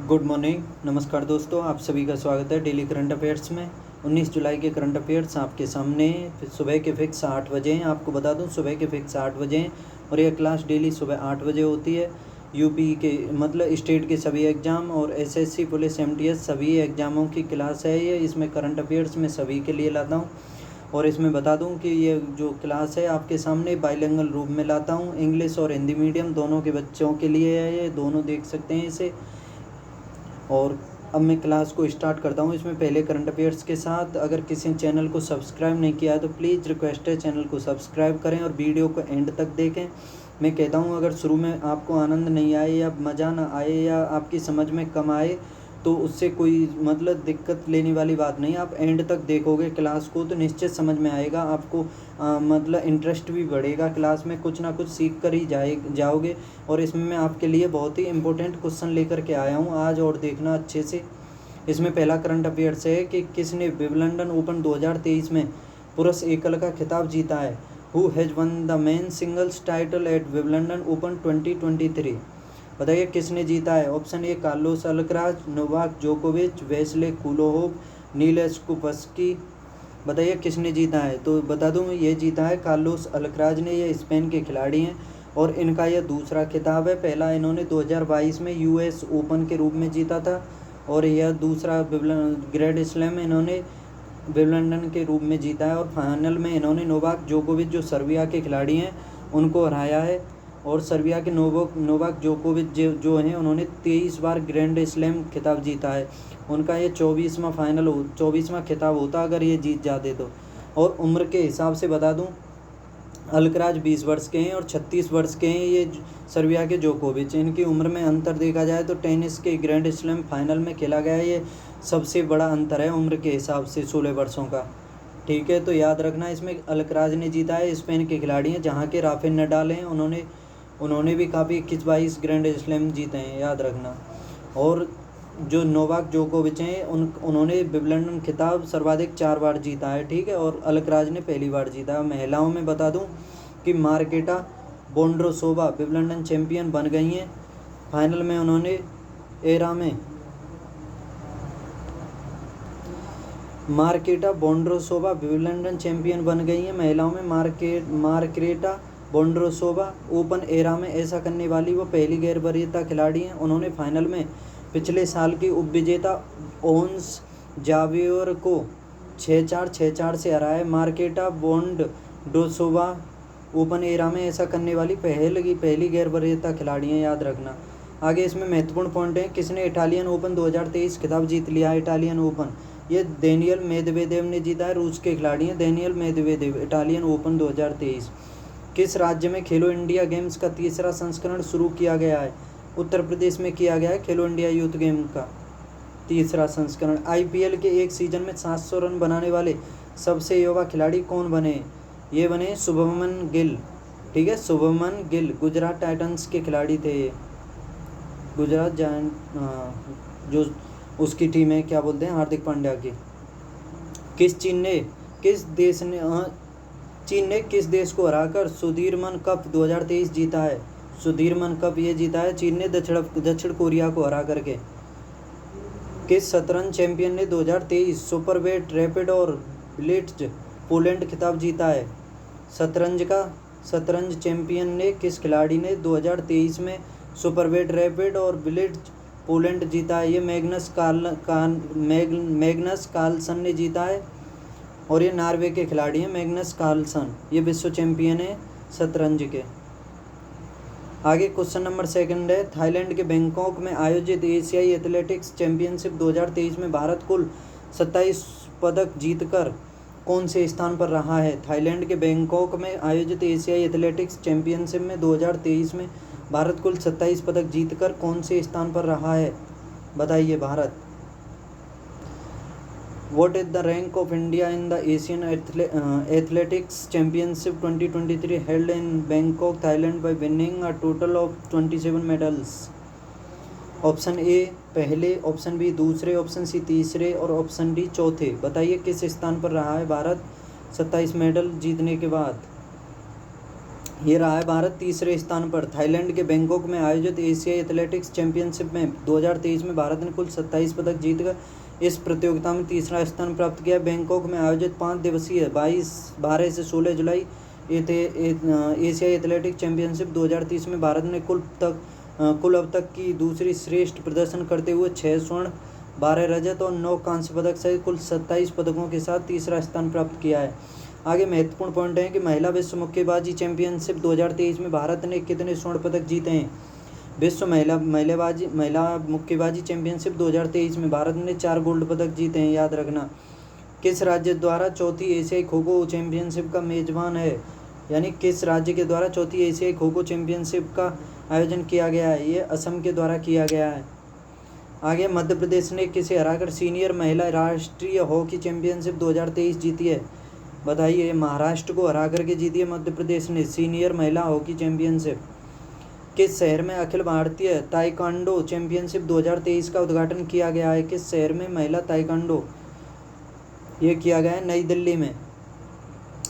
Good morning, नमस्कार दोस्तों। आप सभी का स्वागत है डेली करंट अफेयर्स में। 19 जुलाई के करंट अफेयर्स आपके सामने सुबह के फिक्स 8 बजे हैं। आपको बता दूं सुबह के फिक्स 8 बजे हैं और यह क्लास डेली सुबह 8 बजे होती है। यूपी के मतलब स्टेट के सभी एग्ज़ाम और एसएससी पुलिस एमटीएस सभी एग्ज़ामों की क्लास है ये। इसमें करंट अफेयर्स में सभी के लिए लाता हूँ और इसमें बता दूं कि ये जो क्लास है आपके सामने बाइलिंगुअल रूप में लाता हूँ। इंग्लिश और हिंदी मीडियम दोनों के बच्चों के लिए है, ये दोनों देख सकते हैं इसे। और अब मैं क्लास को स्टार्ट करता हूँ। इसमें पहले करंट अफेयर्स के साथ अगर किसी चैनल को सब्सक्राइब नहीं किया है तो प्लीज़ रिक्वेस्ट है चैनल को सब्सक्राइब करें और वीडियो को एंड तक देखें। मैं कहता हूँ अगर शुरू में आपको आनंद नहीं आए या मज़ा ना आए या आपकी समझ में कम आए तो उससे कोई मतलब दिक्कत लेने वाली बात नहीं। आप एंड तक देखोगे क्लास को तो निश्चित समझ में आएगा आपको। मतलब इंटरेस्ट भी बढ़ेगा, क्लास में कुछ ना कुछ सीख कर ही जाओगे। और इसमें मैं आपके लिए बहुत ही इंपॉर्टेंट क्वेश्चन लेकर के आया हूँ आज, और देखना अच्छे से। इसमें पहला करंट अफेयर्स है कि किसने विंबलडन ओपन 2023 में पुरुष एकल का खिताब जीता है। Who has one the main singles title at Wimbledon open 2023। बताइए किसने जीता है। Option A Carlos Alcaraz, Novak जोकोविच, वेस्ले कुलोहोव, नील स्कूपस्की। बताइए किसने जीता है। तो बता दूं ये जीता है कार्लोस अल्कराज ने। ये स्पेन के खिलाड़ी हैं और इनका यह दूसरा खिताब है। पहला इन्होंने 2022 में यूएस ओपन के रूप में जीता था और यह दूसरा ग्रैंड स्लैम इन्होंने विंबलडन के रूप में जीता है। और फाइनल में इन्होंने नोवाक जोकोविच जो सर्बिया के खिलाड़ी हैं उनको हराया है। और सर्बिया के नोवाक जोकोविच जो हैं उन्होंने 23 बार ग्रैंड स्लैम खिताब जीता है। उनका ये 24वां खिताब होता अगर ये जीत जाते तो। और उम्र के हिसाब से बता दूं अल्कराज 20 वर्ष के हैं और 36 वर्ष के हैं ये सर्बिया के जोकोविच। इनकी उम्र में अंतर देखा जाए तो टेनिस के ग्रैंड स्लैम फाइनल में खेला गया है, ये सबसे बड़ा अंतर है उम्र के हिसाब से 16 वर्षों का। ठीक है, तो याद रखना इसमें अल्कराज ने जीता है। स्पेन के खिलाड़ी हैं जहाँ के राफेल नडाल हैं, उन्होंने भी काफ़ी 21-22 ग्रैंड स्लैम जीते हैं, याद रखना। और जो नोवाक जोकोविच हैं उन्होंने विंबलडन खिताब सर्वाधिक 4 बार जीता है। ठीक है, और अल्कराज ने पहली बार जीता है। महिलाओं में बता दूं कि मार्केटा बोंड्रोसोवा विंबलडन चैंपियन बन गई हैं। फाइनल में उन्होंने मार्केटा बोंड्रोसोवा विंबलडन चैंपियन बन गई हैं। महिलाओं में मार्केटा बोंड्रोसोवा ओपन एरा में ऐसा करने वाली वो पहली गैर वरीयता खिलाड़ी हैं। उन्होंने फाइनल में पिछले साल की उपविजेता ओन्स जावियर को 6-4, 6-4 से हराया। मार्केटा बोंड्रोसोवा ओपन एरा में ऐसा करने वाली पहली गैर वरीयता खिलाड़ी हैं, याद रखना। आगे इसमें महत्वपूर्ण पॉइंट है किसने इटालियन ओपन 2023 खिताब जीत लिया है। इटालियन ओपन ये डेनियल मेदवेदेव ने जीता है। रूस के खिलाड़ी हैं डेनियल मेदवेदेव। Italian open 2023। किस राज्य में खेलो इंडिया गेम्स का तीसरा संस्करण शुरू किया गया है। उत्तर प्रदेश में किया गया है खेलो इंडिया यूथ गेम का तीसरा संस्करण। आईपीएल के एक सीजन में 700 रन बनाने वाले सबसे युवा खिलाड़ी कौन बने। ये बने शुभमन गिल। ठीक है, शुभमन गिल गुजरात टाइटंस के खिलाड़ी थे। ये गुजरात जायंट जो उसकी टीम है, क्या बोलते हैं, हार्दिक पांड्या की। चीन ने किस देश को हराकर सुदीर्मन कप 2023 जीता है। सुदीर्मन कप ये जीता है चीन ने दक्षिण कोरिया को हरा करके। किस शतरंज चैंपियन ने 2023 सुपरवेट रैपिड और ब्लिट्ज पोलैंड खिताब जीता है। शतरंज चैंपियन ने किस खिलाड़ी ने 2023 में सुपरवेट रैपिड और ब्लिट्ज पोलैंड जीता है। ये मैग्नस कार्लसन ने जीता है और ये नॉर्वे के खिलाड़ी हैं मैग्नस कार्लसन। ये विश्व चैंपियन है शतरंज के। आगे क्वेश्चन नंबर 2 है थाईलैंड के बैंकॉक में आयोजित एशियाई एथलेटिक्स चैंपियनशिप 2023 में भारत कुल 27 पदक जीतकर कौन से स्थान पर रहा है। थाईलैंड के बैंकॉक में आयोजित एशियाई एथलेटिक्स चैंपियनशिप में 2023 में भारत कुल 27 पदक जीतकर कौन से स्थान पर रहा है। बताइए Bharat. What is the rank of India in the Asian Athletics Championship 2023 held in Bangkok, Thailand by winning a total of 27 medals? Option A पहले, ऑप्शन बी दूसरे, ऑप्शन सी तीसरे और ऑप्शन डी चौथे। बताइए किस स्थान पर रहा है भारत 27 मेडल जीतने के बाद। ये रहा है भारत तीसरे स्थान पर। थाईलैंड के बैंकॉक में आयोजित एशियाई एथलेटिक्स चैंपियनशिप में 2023 में भारत ने कुल 27 पदक जीतकर इस प्रतियोगिता में तीसरा स्थान प्राप्त किया। बैंकॉक में आयोजित 5 दिवसीय 12 से 16 जुलाई एशियाई एथलेटिक्स चैंपियनशिप 2023 में भारत ने कुल अब तक की दूसरी श्रेष्ठ प्रदर्शन करते हुए 6 स्वर्ण, 12 रजत और 9 कांस्य पदक सहित कुल 27 पदकों के साथ तीसरा स्थान प्राप्त किया है। आगे महत्वपूर्ण पॉइंट है कि महिला विश्व मुक्केबाजी चैंपियनशिप 2023 में भारत ने कितने स्वर्ण पदक जीते हैं। विश्व महिला मुक्केबाजी चैंपियनशिप 2023 में भारत ने 4 गोल्ड पदक जीते हैं, याद रखना। किस राज्य द्वारा चौथी एशियाई खो खो चैंपियनशिप का मेजबान है, यानी किस राज्य के द्वारा चौथी एशियाई खो खो चैंपियनशिप का आयोजन किया गया है। ये असम के द्वारा किया गया है। आगे मध्य प्रदेश ने किसे हराकर सीनियर महिला राष्ट्रीय हॉकी चैंपियनशिप 2023 जीती है। बताइए, महाराष्ट्र को हरा करके जीती है मध्य प्रदेश ने सीनियर महिला हॉकी चैंपियनशिप। किस शहर में अखिल भारतीय ताइक्वांडो चैंपियनशिप 2023 का उद्घाटन किया गया है। किस शहर में महिला ताइक्वांडो ये किया गया है, नई दिल्ली में।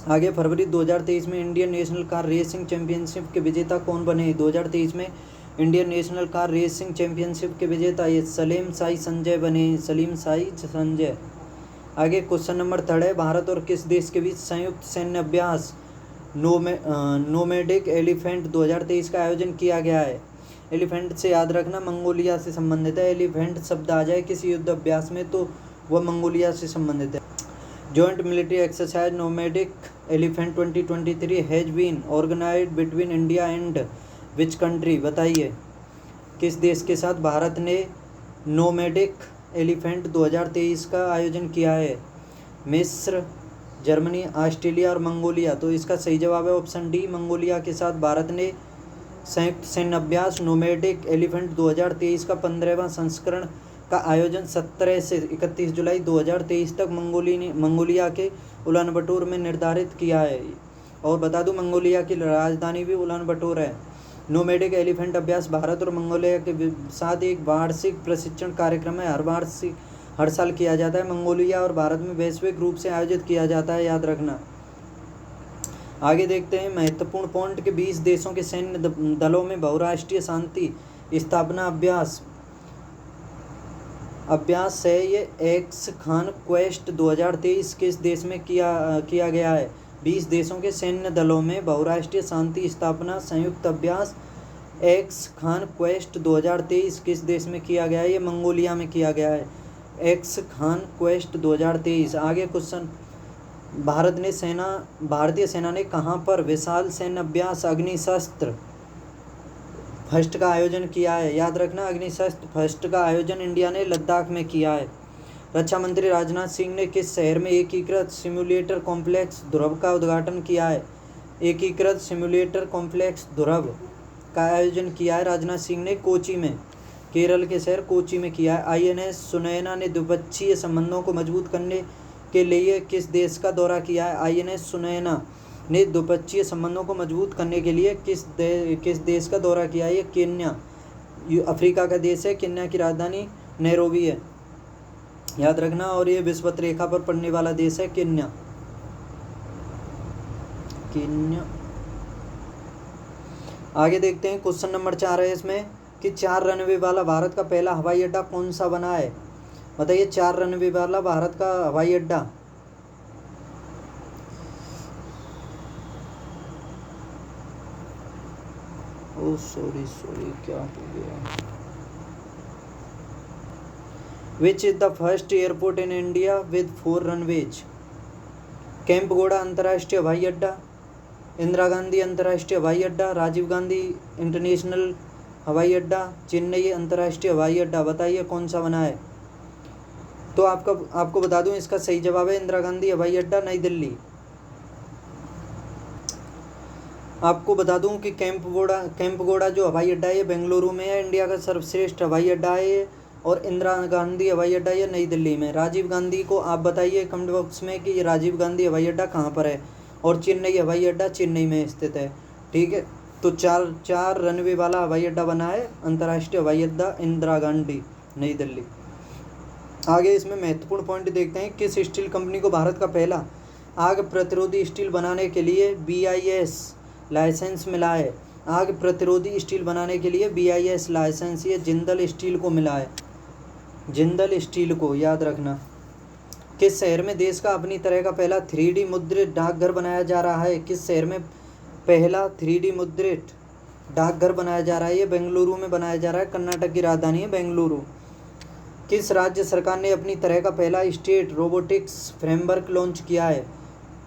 आगे फरवरी 2023 में Indian national car racing championship के विजेता कौन बने। 2023 में Indian national car racing championship के विजेता ये सलीम साई संजय बने, सलीम साई संजय। आगे क्वेश्चन नंबर 3 है, भारत और किस देश के बीच संयुक्त सैन्य अभ्यास नोमैडिक एलिफेंट 2023 का आयोजन किया गया है। एलिफेंट से याद रखना मंगोलिया से संबंधित है। एलिफेंट शब्द आ जाए किसी युद्ध अभ्यास में तो वह मंगोलिया से संबंधित है। Joint military exercise nomadic elephant 2023 has been organised between India and which country. बताइए, किस देश के साथ भारत ने नोमैडिक एलिफेंट 2023 का आयोजन किया है। मिस्र, जर्मनी, ऑस्ट्रेलिया और मंगोलिया। तो इसका सही जवाब है ऑप्शन डी, मंगोलिया के साथ भारत ने संयुक्त सैन्य अभ्यास नोमैडिक एलिफेंट 2023 का 15वां संस्करण का आयोजन 17 से 31 जुलाई 2023 तक मंगोलिया के उलानबटोर में निर्धारित किया है। और बता दूं, मंगोलिया की राजधानी भी उलानबटोर है। नोमैडिक एलिफेंट अभ्यास भारत और मंगोलिया के साथ एक वार्षिक प्रशिक्षण कार्यक्रम है। हर साल किया जाता है। मंगोलिया और भारत में वैश्विक रूप से आयोजित किया जाता है, याद रखना। आगे देखते हैं महत्वपूर्ण पॉइंट के 20 देशों के सैन्य दलों में बहुराष्ट्रीय शांति स्थापना अभ्यास है। ये एक्स खान क्वेस्ट 2023 किस देश में किया गया है। 20 देशों के सैन्य दलों में बहुराष्ट्रीय शांति स्थापना संयुक्त अभ्यास एक्स खान क्वेस्ट 2023 किस देश में किया गया है। ये मंगोलिया में किया गया है, एक्स खान क्वेस्ट 2023। आगे क्वेश्चन, भारतीय सेना ने कहाँ पर विशाल सैन्य अभ्यास अग्निशस्त्र फर्स्ट का आयोजन किया है। याद रखना, अग्निशस्त्र फर्स्ट का आयोजन इंडिया ने लद्दाख में किया है। रक्षा मंत्री राजनाथ सिंह ने किस शहर में एकीकृत सिम्युलेटर कॉम्प्लेक्स ध्रुव का उद्घाटन किया है। एकीकृत सिम्युलेटर कॉम्प्लेक्स ध्रुव का आयोजन किया है राजनाथ सिंह ने कोची में, केरल के शहर कोची में किया है। INS सुनैना ने द्विपक्षीय संबंधों को मजबूत करने के लिए किस देश का दौरा किया है। INS सुनैना ने द्विपक्षीय संबंधों को मजबूत करने के लिए किस देश का दौरा किया है। ये केन्या, अफ्रीका का देश है। केन्या की राजधानी नैरोबी है, याद रखना। और ये विषुवत रेखा पर पड़ने वाला देश है केन्या। आगे देखते हैं क्वेश्चन नंबर 4 है इसमें कि 4 रनवे वाला भारत का पहला हवाई अड्डा कौन सा बना है। बताइए, 4 रनवे वाला भारत का हवाई अड्डा। ओ सॉरी क्या हो गया। Which is the first airport in India with 4 runways. Kempegowda अंतर्राष्ट्रीय हवाई अड्डा, इंदिरा गांधी अंतर्राष्ट्रीय हवाई अड्डा, राजीव गांधी इंटरनेशनल हवाई अड्डा, चेन्नई अंतर्राष्ट्रीय हवाई अड्डा। बताइए कौन सा बना है। तो आपको बता दूं, इसका सही जवाब है इंदिरा गांधी हवाई अड्डा, नई दिल्ली। आपको बता दूं कि कैंपगोड़ा जो हवाई अड्डा है ये बेंगलुरु में है, इंडिया का सर्वश्रेष्ठ हवाई अड्डा है ये। और इंदिरा गांधी हवाई अड्डा ये नई दिल्ली में। राजीव गांधी को आप बताइए कमेंट बॉक्स में कि ये राजीव गांधी हवाई अड्डा कहाँ पर है। और चेन्नई हवाई अड्डा चेन्नई में स्थित है, ठीक है। तो चार रनवे वाला हवाई अड्डा बना है अंतर्राष्ट्रीय हवाई अड्डा इंदिरा गांधी, नई दिल्ली। आगे इसमें महत्वपूर्ण पॉइंट देखते हैं, किस स्टील कंपनी को भारत का पहला आग प्रतिरोधी स्टील बनाने के लिए BIS लाइसेंस मिला है। आग प्रतिरोधी स्टील बनाने के लिए BIS लाइसेंस ये जिंदल स्टील को मिला है, जिंदल स्टील को, याद रखना। किस शहर में देश का अपनी तरह का पहला 3D मुद्रित डाकघर बनाया जा रहा है? किस शहर में पहला 3D मुद्रित डाकघर बनाया जा रहा है? ये बेंगलुरु में बनाया जा रहा है, कर्नाटक की राजधानी है बेंगलुरु। किस राज्य सरकार ने अपनी तरह का पहला स्टेट रोबोटिक्स फ्रेमवर्क लॉन्च किया है?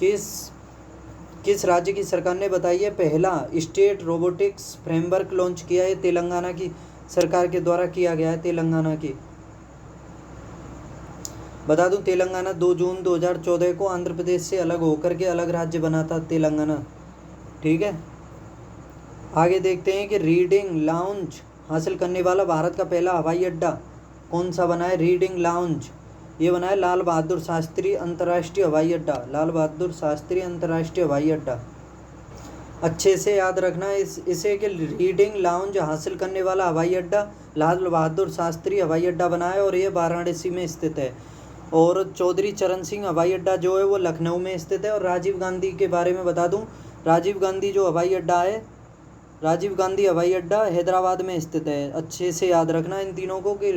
किस राज्य की सरकार ने बताई है पहला स्टेट रोबोटिक्स फ्रेमवर्क लॉन्च किया है? तेलंगाना की सरकार के द्वारा किया गया है, तेलंगाना की। बता दूं, तेलंगाना 2 जून 2014 को आंध्र प्रदेश से अलग होकर के अलग राज्य बना था तेलंगाना। ठीक है, आगे देखते हैं कि रीडिंग लाउंज हासिल करने वाला भारत का पहला हवाई अड्डा कौन सा बना है? रीडिंग लाउंज ये बना है लाल बहादुर शास्त्री अंतर्राष्ट्रीय हवाई अड्डा, लाल बहादुर शास्त्री अंतर्राष्ट्रीय हवाई अड्डा। अच्छे से याद रखना इसे कि रीडिंग लाउंज हासिल करने वाला हवाई अड्डा लाल बहादुर शास्त्री हवाई अड्डा बना है और ये वाराणसी में स्थित है। और चौधरी चरण सिंह हवाई अड्डा जो है वो लखनऊ में स्थित है। और राजीव गांधी के बारे में बता दूं, राजीव गांधी जो हवाई अड्डा है, राजीव गांधी हवाई अड्डा हैदराबाद में स्थित है। अच्छे से याद रखना इन तीनों को कि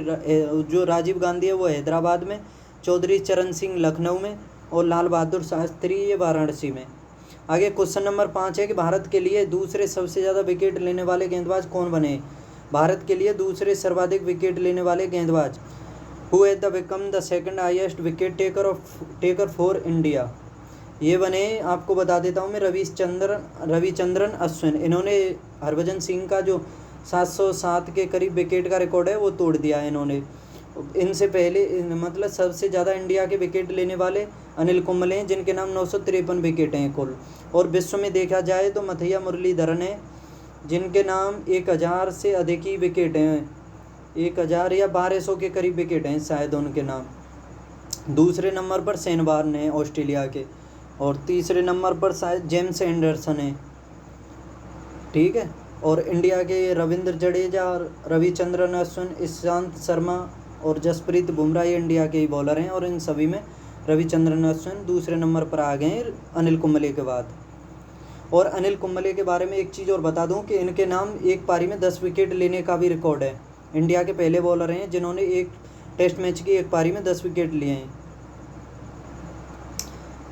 जो राजीव गांधी है वो हैदराबाद में, चौधरी चरण सिंह लखनऊ में और लाल बहादुर शास्त्री ये वाराणसी में। आगे क्वेश्चन नंबर 5 है कि भारत के लिए दूसरे सबसे ज़्यादा विकेट लेने वाले गेंदबाज कौन बने? भारत के लिए दूसरे सर्वाधिक विकेट लेने वाले गेंदबाज। Who has the become the second highest wicket taker for India? ये बने, आपको बता देता हूँ मैं, रविचंद्रन अश्विन। इन्होंने हरभजन सिंह का जो 707 के करीब विकेट का रिकॉर्ड है वो तोड़ दिया है इन्होंने। इनसे पहले मतलब सबसे ज़्यादा इंडिया के विकेट लेने वाले अनिल कुंबले हैं, जिनके नाम 953 विकेट हैं कुल। और विश्व में देखा जाए तो मथैया मुरलीधरन है, जिनके नाम 1000 से अधिक ही विकेट हैं, 1000 या 1200 के करीब विकेट हैं शायद उनके नाम। दूसरे नंबर पर शेन वार्न है ऑस्ट्रेलिया के, और तीसरे नंबर पर शायद जेम्स एंडरसन है। ठीक है, और इंडिया के रविंद्र जडेजा, रविचंद्रन अश्विन, ईशांत शर्मा और जसप्रीत बुमराह ये इंडिया के ही बॉलर हैं। और इन सभी में रविचंद्रन अश्विन दूसरे नंबर पर आ गए हैं अनिल कुंबले के बाद। और अनिल कुंबले के बारे में एक चीज़ और बता दूं कि इनके नाम एक पारी में 10 विकेट लेने का भी रिकॉर्ड है। इंडिया के पहले बॉलर हैं जिन्होंने एक टेस्ट मैच की एक पारी में 10 विकेट लिए हैं।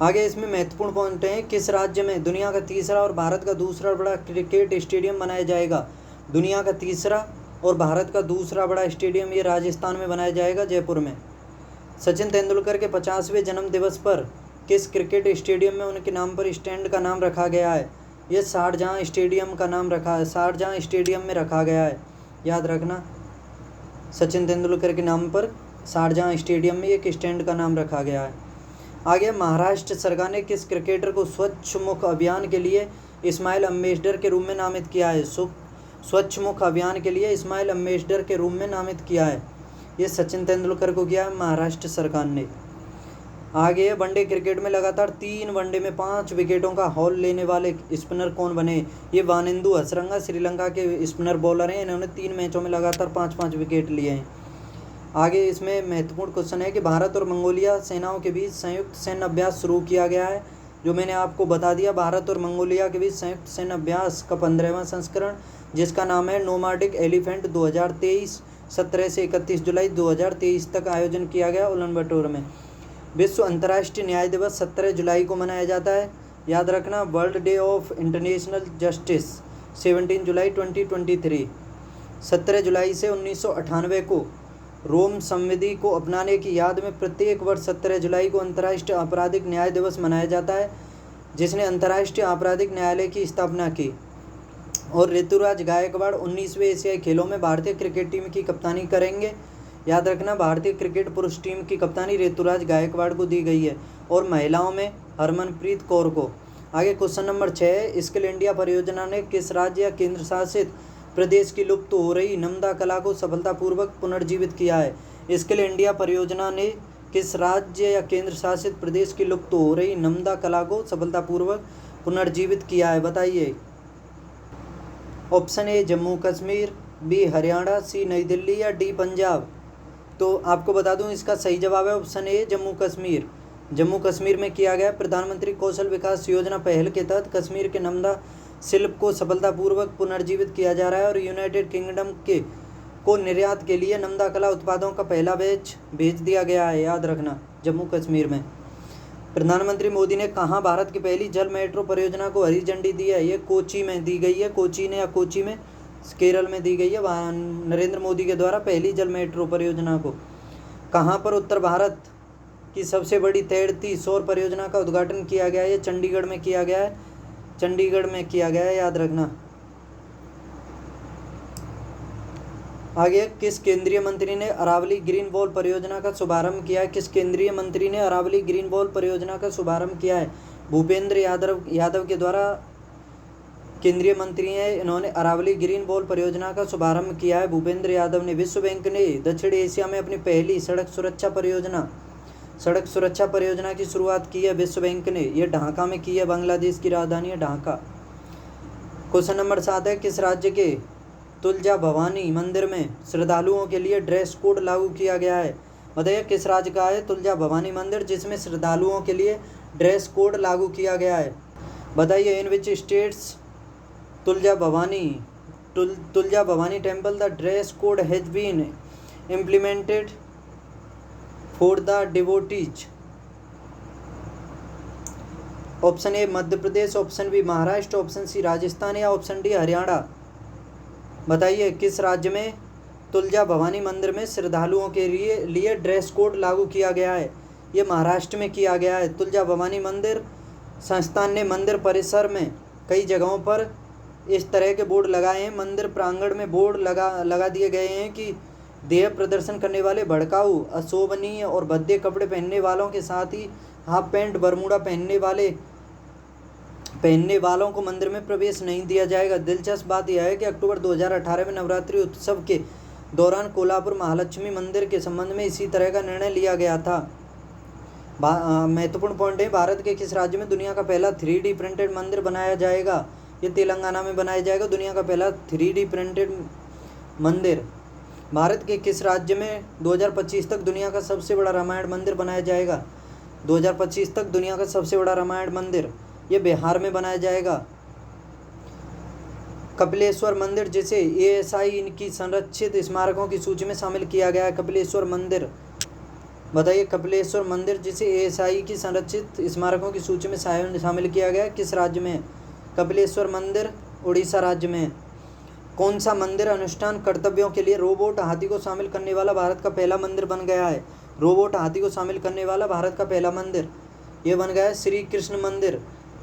आगे इसमें महत्वपूर्ण पॉइंट है, किस राज्य में दुनिया का तीसरा और भारत का दूसरा बड़ा क्रिकेट स्टेडियम बनाया जाएगा? दुनिया का तीसरा और भारत का दूसरा बड़ा स्टेडियम ये राजस्थान में बनाया जाएगा, जयपुर में। सचिन तेंदुलकर के 50वें जन्म दिवस पर किस क्रिकेट स्टेडियम में उनके नाम पर स्टैंड का नाम रखा गया है? ये शारजाह स्टेडियम का नाम रखा है, शारजाह स्टेडियम में रखा गया है, याद रखना। सचिन तेंदुलकर के नाम पर शारजाह स्टेडियम में एक स्टैंड का नाम रखा गया है। आगे, महाराष्ट्र सरकार ने किस क्रिकेटर को स्वच्छ मुख अभियान के लिए इस्माइल एम्बेसडर के रूप में नामित किया है? स्वच्छ मुख अभियान के लिए इस्माइल एम्बेसडर के रूप में नामित किया है, ये सचिन तेंदुलकर को किया है महाराष्ट्र सरकार ने। आगे, वनडे क्रिकेट में लगातार 3 वनडे में 5 विकेटों का हॉल लेने वाले स्पिनर कौन बने? ये वानिंदु हसरंगा श्रीलंका के स्पिनर बॉलर हैं। इन्होंने 3 मैचों में लगातार 5-5 विकेट लिए हैं। आगे इसमें महत्वपूर्ण क्वेश्चन है कि भारत और मंगोलिया सेनाओं के बीच संयुक्त सैन्य अभ्यास शुरू किया गया है, जो मैंने आपको बता दिया। भारत और मंगोलिया के बीच संयुक्त सैन्य अभ्यास का 15वां संस्करण, जिसका नाम है नोमाडिक एलिफेंट, 2023 17 से 31 जुलाई 2023 तक आयोजन किया गया उलानबाटर में। विश्व अंतर्राष्ट्रीय न्याय दिवस 17 जुलाई को मनाया जाता है, याद रखना। World day of international justice 17 जुलाई 2023। 17 जुलाई से 1998 को रोम संविधि को अपनाने की याद में प्रत्येक वर्ष 17 जुलाई को अंतर्राष्ट्रीय आपराधिक न्याय दिवस मनाया जाता है, जिसने अंतर्राष्ट्रीय आपराधिक न्यायालय की स्थापना की। और ऋतुराज गायकवाड़ 19वें एशियाई खेलों में भारतीय क्रिकेट टीम की कप्तानी करेंगे, याद रखना। भारतीय क्रिकेट पुरुष टीम की कप्तानी ऋतुराज गायकवाड़ को दी गई है, और महिलाओं में हरमनप्रीत कौर को। आगे क्वेश्चन नंबर 6, स्किल इंडिया परियोजना ने किस राज्य या केंद्र शासित प्रदेश की लुप्त हो रही नमदा कला को सफलतापूर्वक पुनर्जीवित किया है? स्किल इंडिया परियोजना ने किस राज्य या केंद्र शासित प्रदेश की लुप्त हो रही नमदा कला को सफलतापूर्वक पुनर्जीवित किया है, बताइए। Option A Jammu Kashmir, B Haryana, C Nai Delhi या डी पंजाब। तो आपको बता दूं इसका सही जवाब है ऑप्शन ए जम्मू कश्मीर। जम्मू कश्मीर में किया गया प्रधानमंत्री कौशल विकास योजना पहल के तहत कश्मीर के नमदा शिल्प को सफलतापूर्वक पुनर्जीवित किया जा रहा है और यूनाइटेड किंगडम को निर्यात के लिए नमदा कला उत्पादों का पहला बैच भेज दिया गया है। याद रखना, जम्मू कश्मीर में। प्रधानमंत्री मोदी ने कहाँ भारत की पहली जल मेट्रो परियोजना को हरी झंडी दी है? ये कोची में दी गई है, कोची में केरल में दी गई है नरेंद्र मोदी के द्वारा पहली जल मेट्रो परियोजना को। कहाँ पर उत्तर भारत की सबसे बड़ी तैरती सौर परियोजना का उद्घाटन किया गया है? ये चंडीगढ़ में किया गया है, याद रखना। आगे, किस केंद्रीय मंत्री ने अरावली ग्रीन वॉल परियोजना का शुभारंभ किया है? किस केंद्रीय मंत्री ने अरावली ग्रीन वॉल परियोजना का शुभारंभ किया है? भूपेंद्र यादव के द्वारा केंद्रीय मंत्री हैं, इन्होंने अरावली ग्रीन वॉल परियोजना का शुभारंभ किया है, भूपेंद्र यादव ने। विश्व बैंक ने दक्षिण एशिया में अपनी पहली सड़क सुरक्षा परियोजना की शुरुआत की है विश्व बैंक ने। यह ढाका में की है, बांग्लादेश की राजधानी है ढाका। क्वेश्चन नंबर 7 है, किस राज्य के तुलजा भवानी मंदिर में श्रद्धालुओं के लिए ड्रेस कोड लागू किया गया है? बताइए, किस राज्य का है तुलजा भवानी मंदिर जिसमें श्रद्धालुओं के लिए ड्रेस कोड लागू किया गया है? बताइए, in which states Tulja Bhavani temple the dress code has been implemented for the devotees? Option A Madhya Pradesh, option B Maharashtra, option C Rajasthan या ऑप्शन डी हरियाणा। बताइए, किस राज्य में तुलजा भवानी मंदिर में श्रद्धालुओं के लिए ड्रेस कोड लागू किया गया है? ये महाराष्ट्र में किया गया है। तुलजा भवानी मंदिर संस्थान ने मंदिर परिसर में कई जगहों पर इस तरह के बोर्ड लगाए हैं। मंदिर प्रांगण में बोर्ड लगा दिए गए हैं कि देह प्रदर्शन करने वाले, भड़काऊ, अशोभनीय और भद्दे कपड़े पहनने वालों के साथ ही हाफ पैंट बरमूडा पहनने वालों को मंदिर में प्रवेश नहीं दिया जाएगा। दिलचस्प बात यह है कि अक्टूबर 2018 में नवरात्रि उत्सव के दौरान कोल्हापुर महालक्ष्मी मंदिर के संबंध में इसी तरह का निर्णय लिया गया था। महत्वपूर्ण पॉइंट है, भारत के किस राज्य में दुनिया का पहला 3D प्रिंटेड मंदिर बनाया जाएगा? ये तेलंगाना में बनाया जाएगा, दुनिया का पहला 3D प्रिंटेड मंदिर। भारत के किस राज्य में 2025 तक दुनिया का सबसे बड़ा रामायण मंदिर बनाया जाएगा? 2025 तक दुनिया का सबसे बड़ा रामायण मंदिर ये बिहार में बनाया जाएगा। कपिलेश्वर मंदिर जिसे ASI इनकी संरक्षित स्मारकों की सूची में शामिल किया गया है। कपिलेश्वर मंदिर, बताइए, कपिलेश्वर मंदिर जिसे ASI की संरक्षित स्मारकों की सूची में शामिल किया गया है, किस राज्य में है? कपिलेश्वर मंदिर उड़ीसा राज्य में है। कौन सा मंदिर अनुष्ठान कर्तव्यों के लिए रोबोट हाथी को शामिल करने वाला भारत का पहला मंदिर बन गया है? रोबोट हाथी को शामिल करने वाला भारत का पहला मंदिर ये बन गया है श्री कृष्ण मंदिर।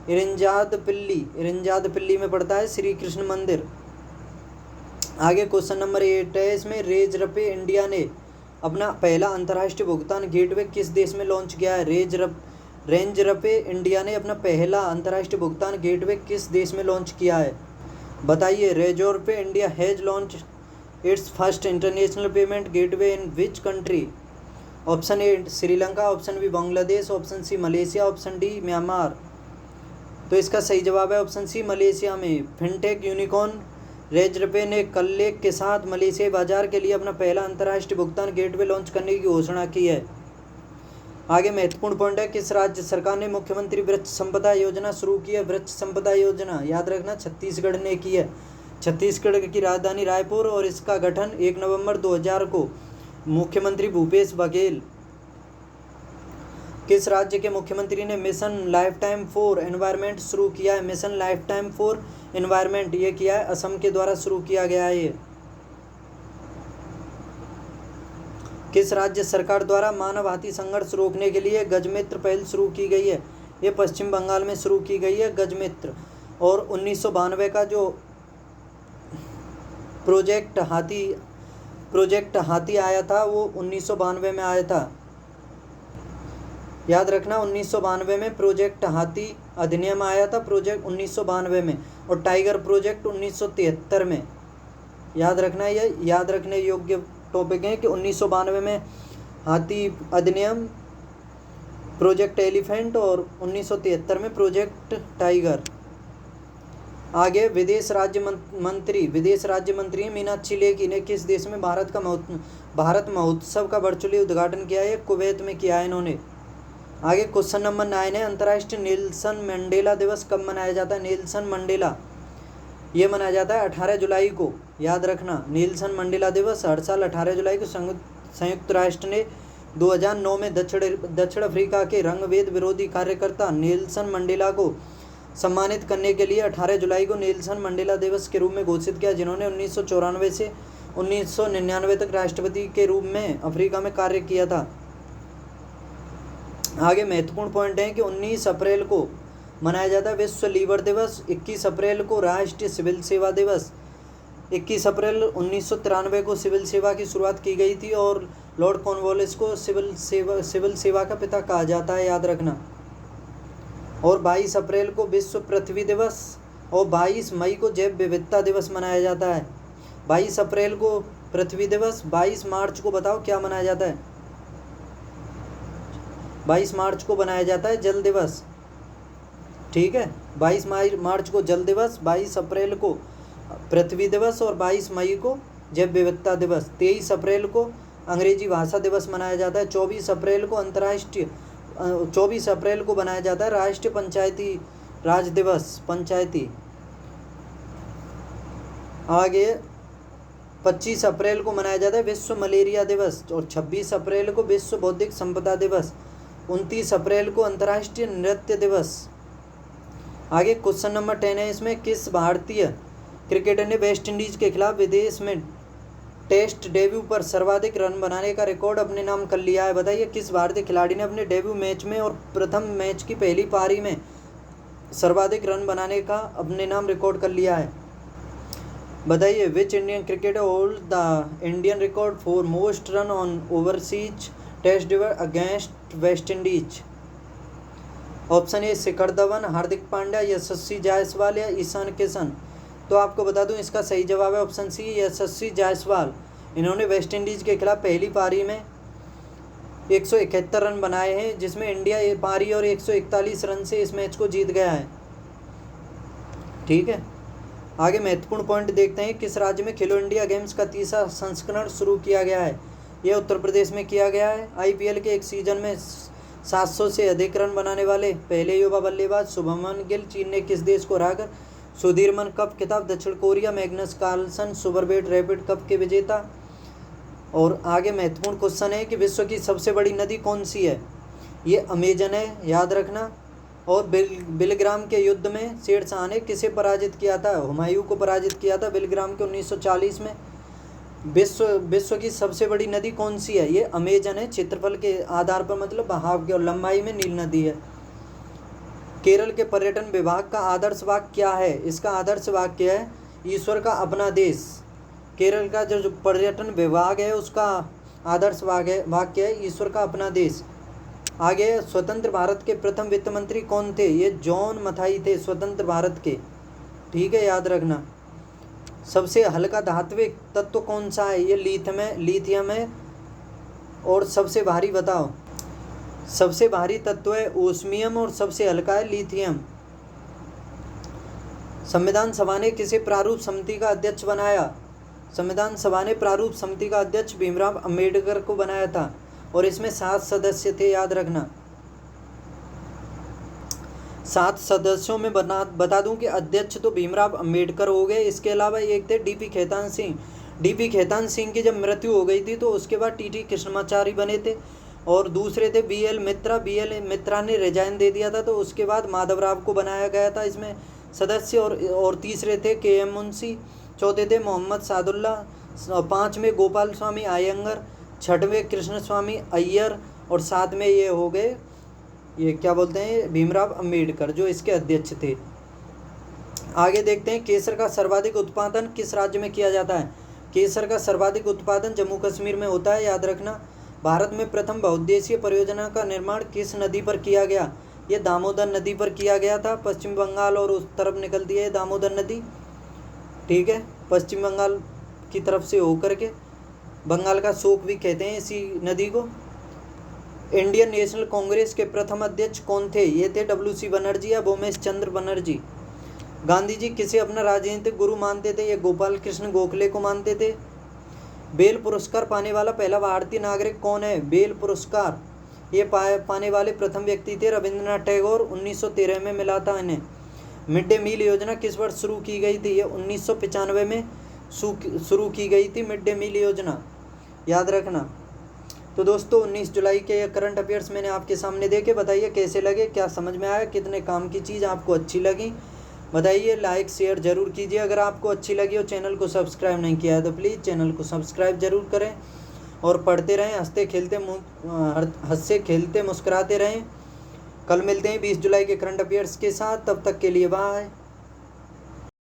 इरिंजादपल्ली में पड़ता है श्री कृष्ण मंदिर। आगे क्वेश्चन नंबर 8 है, इसमें रेजरपे इंडिया ने अपना पहला अंतर्राष्ट्रीय भुगतान गेटवे किस देश में लॉन्च किया है? रेंजरपे इंडिया ने अपना पहला अंतर्राष्ट्रीय भुगतान गेटवे किस देश में लॉन्च किया है? बताइए, Razorpay India has launch its first international payment gateway in which country? Option A Sri Lanka, option B Bangladesh, option C Malaysia, option D Myanmar. तो इसका सही जवाब है ऑप्शन सी मलेशिया में। फिनटेक यूनिकॉर्न रेजरपे ने कल्लेक के साथ मलेशियाई बाजार के लिए अपना पहला अंतर्राष्ट्रीय भुगतान गेटवे लॉन्च करने की घोषणा की है। आगे महत्वपूर्ण पॉइंट है, किस राज्य सरकार ने मुख्यमंत्री वृक्ष संपदा योजना शुरू की है? वृक्ष संपदा योजना याद रखना छत्तीसगढ़ ने की है। छत्तीसगढ़ की राजधानी रायपुर और इसका गठन 1 नवंबर 2000 को मुख्यमंत्री भूपेश बघेल। किस राज्य के मुख्यमंत्री ने मिशन लाइफटाइम फॉर एनवायरनमेंट शुरू किया है? मिशन लाइफटाइम फॉर एनवायरनमेंट ये किया है असम के द्वारा शुरू किया गया है ये। किस राज्य सरकार द्वारा मानव हाथी संघर्ष रोकने के लिए गजमित्र पहल शुरू की गई है? ये पश्चिम बंगाल में शुरू की गई है गजमित्र। और 1992 का जो प्रोजेक्ट हाथी आया था वो 1992 में आया था। याद रखना 1992 में प्रोजेक्ट हाथी अधिनियम आया था, प्रोजेक्ट 1992 में, और टाइगर प्रोजेक्ट 1973 में। याद रखना, ये याद रखने योग्य टॉपिक है कि 1992 में हाथी अधिनियम, प्रोजेक्ट एलिफेंट, और 1973 में प्रोजेक्ट टाइगर। आगे विदेश राज्य मंत्री मीनाक्षी लेखी ने किस देश में भारत महोत्सव का वर्चुअली उद्घाटन किया है? कुवैत में किया है इन्होंने। आगे क्वेश्चन नंबर 9 है, अंतर्राष्ट्रीय नेल्सन मंडेला दिवस कब मनाया जाता है? नेल्सन मंडेला ये मनाया जाता है 18 जुलाई को, याद रखना। नेल्सन मंडेला दिवस हर साल 18 जुलाई को संयुक्त राष्ट्र ने 2009 में दक्षिण अफ्रीका के रंगभेद विरोधी कार्यकर्ता नेल्सन मंडेला को सम्मानित करने के लिए 18 जुलाई को नेल्सन मंडेला दिवस के रूप में घोषित किया, जिन्होंने 1994 से 1999 तक राष्ट्रपति के रूप में अफ्रीका में कार्य किया था। आगे महत्वपूर्ण पॉइंट है कि 19 अप्रैल को मनाया जाता है विश्व लीवर दिवस, 21 अप्रैल को राष्ट्रीय सिविल सेवा दिवस। 21 अप्रैल 1993 को सिविल सेवा की शुरुआत की गई थी और लॉर्ड कॉर्नवालिस को सिविल सेवा का पिता कहा जाता है, याद रखना। और 22 अप्रैल को विश्व पृथ्वी दिवस और 22 मई को जैव विविधता दिवस मनाया जाता है। 22 अप्रैल को पृथ्वी दिवस, 22 मार्च को बताओ क्या मनाया जाता है? 22 मार्च को मनाया जाता है जल दिवस, ठीक है। 22 मार्च को जल दिवस, 22 अप्रैल को पृथ्वी दिवस और 22 मई को जैव विविधता दिवस। 23 अप्रैल को अंग्रेजी भाषा दिवस मनाया जाता है। 24 अप्रैल को बनाया जाता है राष्ट्रीय पंचायती राज दिवस, पंचायती। आगे 25 अप्रैल को मनाया जाता है विश्व मलेरिया दिवस और 26 अप्रैल को विश्व बौद्धिक संपदा दिवस। 29 अप्रैल को अंतर्राष्ट्रीय नृत्य दिवस। आगे क्वेश्चन नंबर 10 है, इसमें किस भारतीय क्रिकेटर ने वेस्ट इंडीज के खिलाफ विदेश में टेस्ट डेब्यू पर सर्वाधिक रन बनाने का रिकॉर्ड अपने नाम कर लिया है? बताइए किस भारतीय खिलाड़ी ने अपने डेब्यू मैच में और प्रथम मैच की पहली पारी में सर्वाधिक रन बनाने का अपने नाम रिकॉर्ड कर लिया है? बताइए which Indian cricketer hold the Indian record for most run on overseas test debut against West Indies? Option A Shikhar Dhawan, Hardik Pandya, Yashasvi Jaiswal या ईशान किशन। तो आपको बता दूं इसका सही जवाब है ऑप्शन सी, यशस्वी जायसवाल। इन्होंने वेस्ट इंडीज़ के खिलाफ पहली पारी में 171 रन बनाए हैं, जिसमें इंडिया पारी और 141 रन से इस मैच को जीत गया है, ठीक है। आगे महत्वपूर्ण पॉइंट देखते हैं, किस राज्य में खेलो इंडिया गेम्स का तीसरा संस्करण शुरू किया गया है? यह उत्तर प्रदेश में किया गया है। आईपीएल के एक सीजन में 700 से अधिक रन बनाने वाले पहले युवा बल्लेबाज शुभमन गिल। चीन ने किस देश को हराकर सुधीरमन कप खिताब? दक्षिण Korea. Magnus Carlsen Superbet rapid cup के विजेता। और आगे महत्वपूर्ण क्वेश्चन है कि विश्व की सबसे बड़ी नदी कौन सी है? ये अमेजन है, याद रखना। और बिलग्राम के युद्ध में शेरशाह ने किसे पराजित किया था? हुमायूं को पराजित किया था बिलग्राम के 1940 में। विश्व की सबसे बड़ी नदी कौन सी है? ये अमेजन है। क्षेत्रफल के आधार पर मतलब बहाव के और लंबाई में नील नदी है। केरल के पर्यटन विभाग का आदर्श वाक्य क्या है? इसका आदर्श वाक्य है ईश्वर का अपना देश। केरल का जो पर्यटन विभाग है उसका आदर्श वाक्य है ईश्वर का अपना देश। आगे स्वतंत्र भारत के प्रथम वित्त मंत्री कौन थे? ये जॉन मथाई थे स्वतंत्र भारत के, ठीक है, याद रखना। सबसे हल्का धात्विक तत्व कौन सा है? ये लिथियम है। और सबसे भारी बताओ? सबसे भारी तत्व है ओस्मियम और सबसे हल्का है लिथियम। संविधान सभा ने किसे प्रारूप समिति का अध्यक्ष बनाया? संविधान सभा ने प्रारूप समिति का अध्यक्ष भीमराव अंबेडकर को बनाया था और इसमें 7 सदस्य थे, याद रखना। 7 सदस्यों में बता दूं कि अध्यक्ष तो भीमराव अंबेडकर हो गए। इसके अलावा एक थे डीपी खेतान सिंह। डीपी खेतान सिंह की जब मृत्यु हो गई थी तो उसके बाद टीटी कृष्णमाचारी बने थे। और दूसरे थे बीएल मित्रा। बीएल मित्रा ने रिजाइन दे दिया था तो उसके बाद माधवराव को बनाया गया था इसमें सदस्य। और तीसरे थे केएम मुंशी। चौथे थे मोहम्मद सादुल्ला। 5वें गोपाल स्वामी अयंगर। 6वें कृष्ण स्वामी अय्यर। और 7वें ये हो गए, ये क्या बोलते हैं, भीमराव अंबेडकर, जो इसके अध्यक्ष थे। आगे देखते हैं, केसर का सर्वाधिक उत्पादन किस राज्य में किया जाता है? केसर का सर्वाधिक उत्पादन जम्मू कश्मीर में होता है, याद रखना। भारत में प्रथम बहुउद्देशीय परियोजना का निर्माण किस नदी पर किया गया? ये दामोदर नदी पर किया गया था। पश्चिम बंगाल और उस तरफ निकलती है दामोदर नदी, ठीक है, पश्चिम बंगाल की तरफ से होकर के। बंगाल का शोक भी कहते हैं इसी नदी को। इंडियन नेशनल कांग्रेस के प्रथम अध्यक्ष कौन थे? ये थे डब्ल्यू.सी. बनर्जी या भूमेश चंद्र बनर्जी। गांधी जी किसे अपना राजनीतिक गुरु मानते थे? ये गोपाल कृष्ण गोखले को मानते थे। बेल पुरस्कार पाने वाला पहला भारतीय नागरिक कौन है? बेल पुरस्कार ये पाने वाले प्रथम व्यक्ति थे रविंद्रनाथ टैगोर। 1913 में मिला था इन्हें। मिड डे मील योजना किस वर्ष शुरू की गई थी? ये 1995 में शुरू की गई थी मिड डे मील योजना, याद रखना। तो दोस्तों 19 जुलाई के ये करंट अफेयर्स मैंने आपके सामने देखे, बताइए कैसे लगे, क्या समझ में आया, कितने काम की चीज़ आपको अच्छी लगी, बताइए। लाइक शेयर ज़रूर कीजिए अगर आपको अच्छी लगी और चैनल को सब्सक्राइब नहीं किया है तो प्लीज़ चैनल को सब्सक्राइब ज़रूर करें और पढ़ते रहें, हंसते खेलते मुस्कुराते रहें। कल मिलते हैं 20 जुलाई के करंट अफेयर्स के साथ, तब तक के लिए बाय।